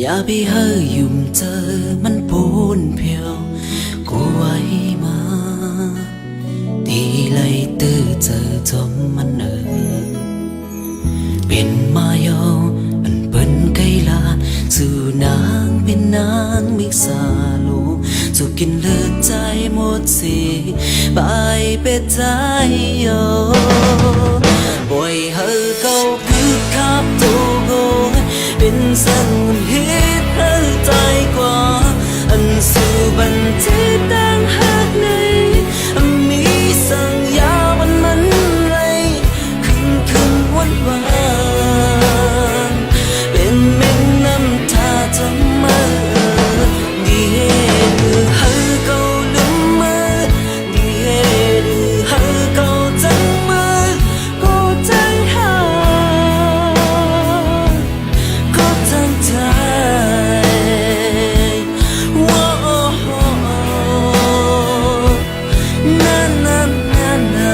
อย่าไปเฮยยุ่มเจอมันพูนเพียวกูไว้มาตีไล่ตื้อเจอจมมันเป็นมายออันเป็นไกลาสู่นางเป็นนางมิกษาลูสู่กินเลือดใจหมดสิไปเป็ดใจโยบ่อยเฮอเก่าคือขับตัวโกเป็นสังเหตุเฮอใจกว่าอันสู่บันที่ตั้งหักในมีสังยามันไรขึ้นวันวานเป็นเม็ดน้ำตาจะมาดีหรือเฮอเก่าลืมมาดีหรือเฮอเก่าจังมาก็จังหาก็จังใจว้าวนานานานา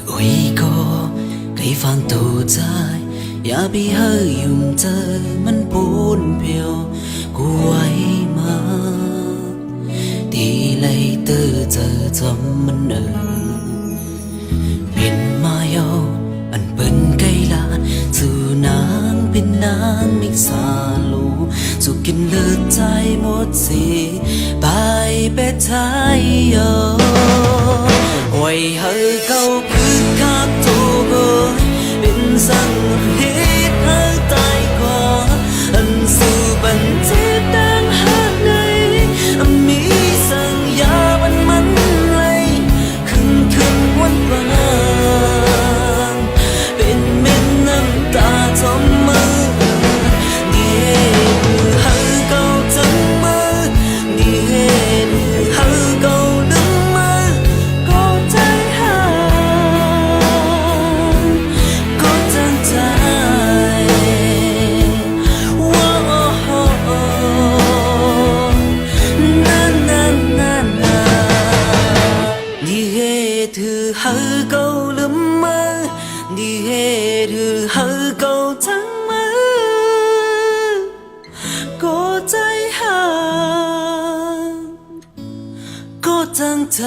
โอ้ยก็ไกลฟังตัวใจอย่าไปเฮยยุ่มเจอมันปูนเพียวกูไว้มาตีไล่เตอเจอจอมมันเป็นมายออันเป็นไกลาสู่นางเป็นนางมิกษาลูสู่กินเลือดใจหมดสิไปเป็ดใจโยโอ้ยเฮอเก่าคือขับตัวโกเป็นสังเหตุเฮอตายกว่าอันสู่บันที่ตั้งหักในมีสังยามันไรขึ้นวันวานเป็นเม็ดน้ำตาจมมือดีหรือเฮอเก่าจังมือดีหรือเฮอเก่าลืมมาก็ใจหาก็จังใจว้าวนานานานาดีเหตุเฮอเก่าลืมมาดีเหตุเฮอเก่าจังมือก็ใจหาก็จังใจ